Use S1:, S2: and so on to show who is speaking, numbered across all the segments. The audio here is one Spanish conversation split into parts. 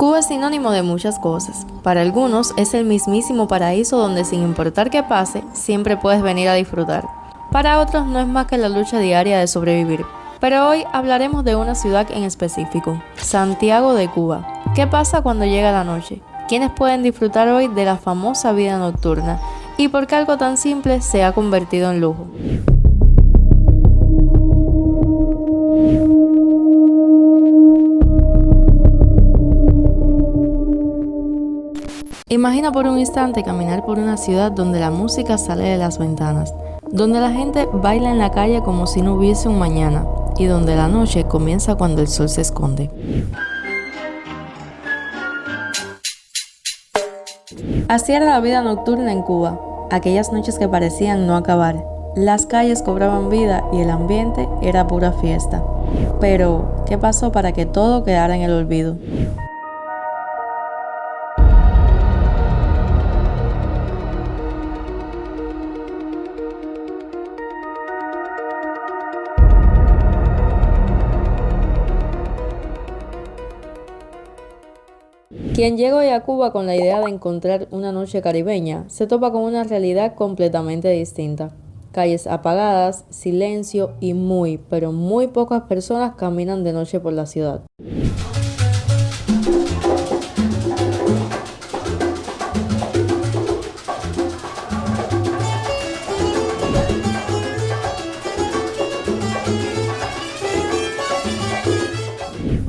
S1: Cuba es sinónimo de muchas cosas. Para algunos es el mismísimo paraíso donde sin importar qué pase, siempre puedes venir a disfrutar. Para otros no es más que la lucha diaria de sobrevivir. Pero hoy hablaremos de una ciudad en específico, Santiago de Cuba. ¿Qué pasa cuando llega la noche? ¿Quiénes pueden disfrutar hoy de la famosa vida nocturna? ¿Y por qué algo tan simple se ha convertido en lujo? Imagina por un instante caminar por una ciudad donde la música sale de las ventanas, donde la gente baila en la calle como si no hubiese un mañana y donde la noche comienza cuando el sol se esconde. Así era la vida nocturna en Cuba, aquellas noches que parecían no acabar. Las calles cobraban vida y el ambiente era pura fiesta. Pero, ¿qué pasó para que todo quedara en el olvido? Quien llega hoy a Cuba con la idea de encontrar una noche caribeña, se topa con una realidad completamente distinta. Calles apagadas, silencio y pero muy pocas personas caminan de noche por la ciudad.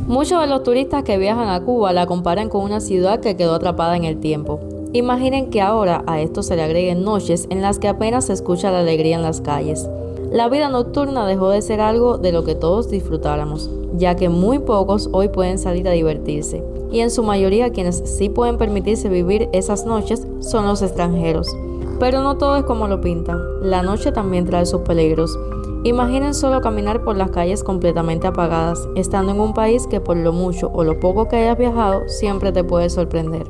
S1: Muchos de los turistas que viajan a Cuba la comparan con una ciudad que quedó atrapada en el tiempo. Imaginen que ahora a esto se le agreguen noches en las que apenas se escucha la alegría en las calles. La vida nocturna dejó de ser algo de lo que todos disfrutáramos, ya que muy pocos hoy pueden salir a divertirse, y en su mayoría quienes sí pueden permitirse vivir esas noches son los extranjeros. Pero no todo es como lo pintan, la noche también trae sus peligros. Imaginen solo caminar por las calles completamente apagadas, estando en un país que por lo mucho o lo poco que hayas viajado, siempre te puede sorprender.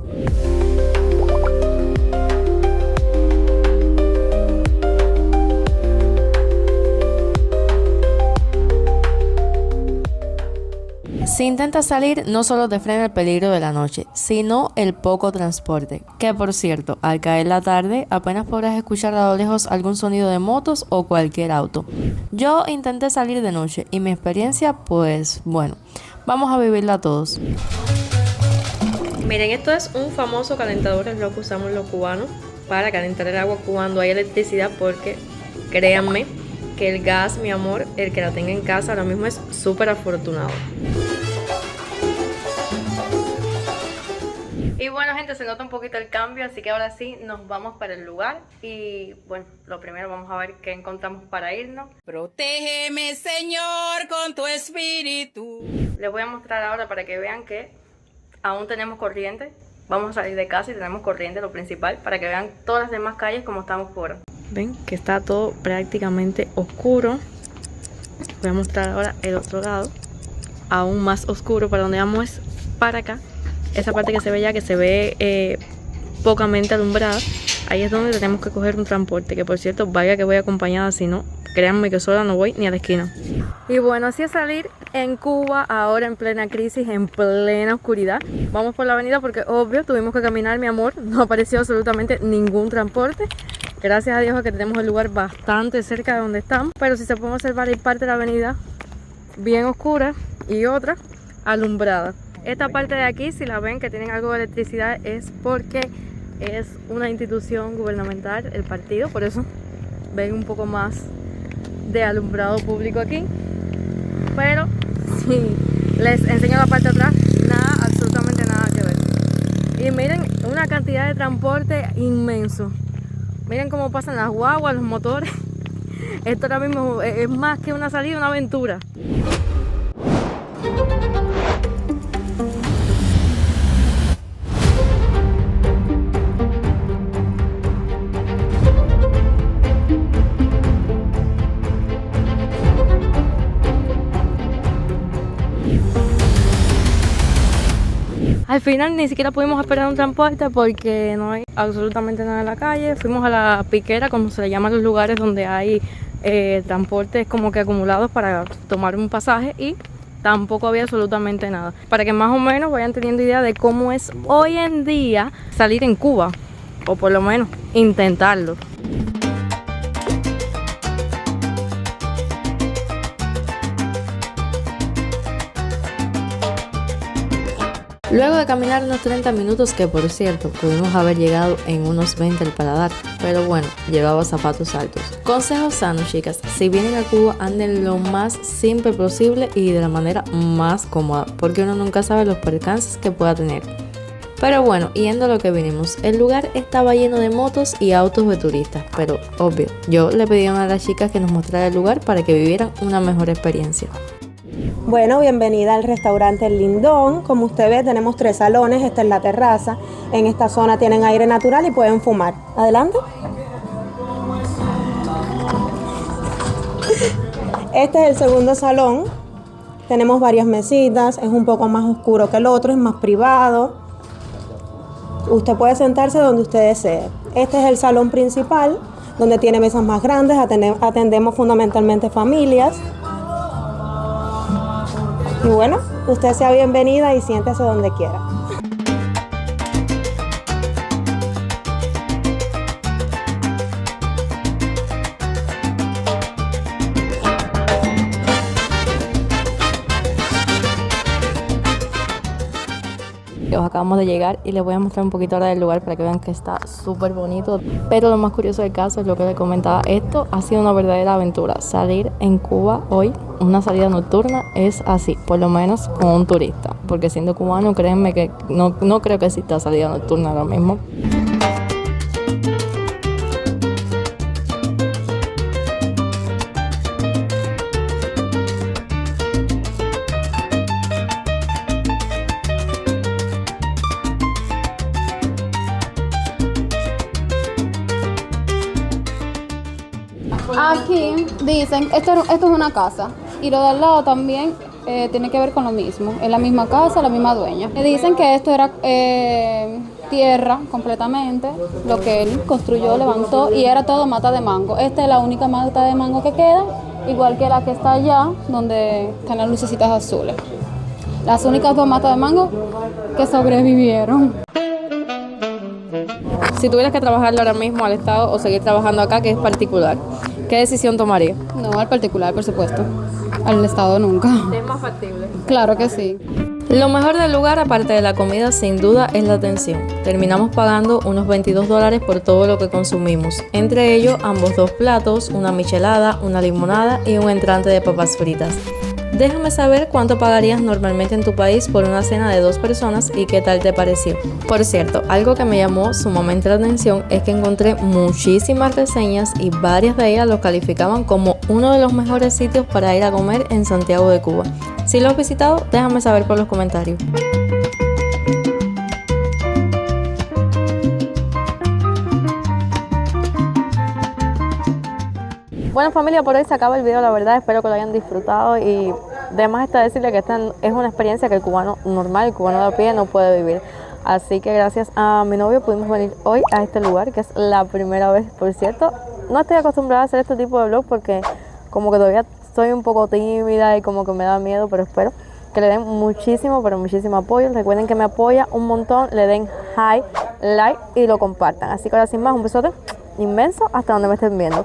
S1: Si intentas salir, no solo te frena el peligro de la noche, sino el poco transporte. Que por cierto, al caer la tarde, apenas podrás escuchar a lo lejos algún sonido de motos o cualquier auto. Yo intenté salir de noche y mi experiencia, pues bueno, vamos a vivirla todos. Miren, esto es un famoso calentador, es lo que usamos los cubanos para calentar el agua cuando hay electricidad, porque créanme que el gas, mi amor, el que la tenga en casa ahora mismo es súper afortunado. Y bueno, gente, se nota un poquito el cambio, así que ahora sí nos vamos para el lugar. Y bueno, lo primero vamos a ver qué encontramos para irnos.
S2: Protégeme, Señor, con tu espíritu.
S1: Les voy a mostrar ahora para que vean que aún tenemos corriente. Vamos a salir de casa y tenemos corriente, lo principal, para que vean todas las demás calles como estamos fuera. Ven que está todo prácticamente oscuro. Voy a mostrar ahora el otro lado, aún más oscuro. Para donde vamos es para acá. Esa parte que se ve ya, que se ve pocamente alumbrada, ahí es donde tenemos que coger un transporte, que por cierto, vaya que voy acompañada, si no, créanme que sola no voy ni a la esquina. Y bueno, así es salir en Cuba ahora en plena crisis, en plena oscuridad. Vamos por la avenida porque obvio tuvimos que caminar, mi amor, no apareció absolutamente ningún transporte. Gracias a Dios que tenemos el lugar bastante cerca de donde estamos, pero si se puede observar hay parte de la avenida bien oscura y otra alumbrada. Esta parte de aquí, si la ven que tienen algo de electricidad, es porque es una institución gubernamental, el partido, por eso ven un poco más de alumbrado público aquí. Pero si les enseño la parte de atrás, nada, absolutamente nada que ver. Y miren, una cantidad de transporte inmenso. Miren cómo pasan las guaguas, los motores. Esto ahora mismo es más que una salida, una aventura. Al final ni siquiera pudimos esperar un transporte porque no hay absolutamente nada en la calle. Fuimos a la piquera, como se le llaman los lugares donde hay transportes como que acumulados para tomar un pasaje, y tampoco había absolutamente nada. Para que más o menos vayan teniendo idea de cómo es hoy en día salir en Cuba, o por lo menos intentarlo. Luego de caminar unos 30 minutos, que por cierto, pudimos haber llegado en unos 20 al paladar, pero bueno, llevaba zapatos altos. Consejos sanos, chicas, si vienen a Cuba, anden lo más simple posible y de la manera más cómoda, porque uno nunca sabe los percances que pueda tener. Pero bueno, yendo a lo que vinimos, el lugar estaba lleno de motos y autos de turistas, pero obvio, yo le pedí a una de las chicas que nos mostrara el lugar para que vivieran una mejor experiencia.
S3: Bueno, bienvenida al restaurante El Lindón. Como usted ve, tenemos 3 salones, esta es la terraza. En esta zona tienen aire natural y pueden fumar. Adelante. Este es el segundo salón. Tenemos varias mesitas, es un poco más oscuro que el otro, es más privado. Usted puede sentarse donde usted desee. Este es el salón principal, donde tiene mesas más grandes, atendemos fundamentalmente familias. Y bueno, usted sea bienvenida y siéntese donde quiera.
S1: Acabamos de llegar y les voy a mostrar un poquito ahora del lugar para que vean que está súper bonito. Pero lo más curioso del caso es lo que les comentaba. Esto ha sido una verdadera aventura. Salir en Cuba hoy, una salida nocturna, es así, por lo menos con un turista. Porque siendo cubano, créanme que no creo que exista salida nocturna ahora mismo.
S4: Aquí dicen, esto es una casa y lo de al lado también tiene que ver con lo mismo, es la misma casa, la misma dueña. Me dicen que esto era tierra completamente, lo que él construyó, levantó y era todo mata de mango. Esta es la única mata de mango que queda, igual que la que está allá, donde están las lucecitas azules. Las únicas 2 matas de mango que sobrevivieron.
S1: Si tuvieras que trabajarlo ahora mismo al Estado o seguir trabajando acá, que es particular, ¿qué decisión tomaría?
S4: No, al particular, por supuesto. Al Estado nunca.
S1: Es más factible.
S4: Claro que sí.
S1: Lo mejor del lugar, aparte de la comida, sin duda, es la atención. Terminamos pagando unos $22 por todo lo que consumimos. Entre ellos, ambos 2 platos, una michelada, una limonada y un entrante de papas fritas. Déjame saber cuánto pagarías normalmente en tu país por una cena de 2 personas y qué tal te pareció. Por cierto, algo que me llamó sumamente la atención es que encontré muchísimas reseñas y varias de ellas lo calificaban como uno de los mejores sitios para ir a comer en Santiago de Cuba. Si lo has visitado, déjame saber por los comentarios. Bueno, familia, por hoy se acaba el video, la verdad, espero que lo hayan disfrutado y además está decirle que esta es una experiencia que el cubano normal, el cubano de a pie no puede vivir. Así que gracias a mi novio pudimos venir hoy a este lugar, que es la primera vez, por cierto. No estoy acostumbrada a hacer este tipo de vlog porque como que todavía estoy un poco tímida y como que me da miedo, pero espero que le den muchísimo, pero muchísimo apoyo. Recuerden que me apoya un montón, le den like y lo compartan. Así que ahora sin más, un besote inmenso hasta donde me estén viendo.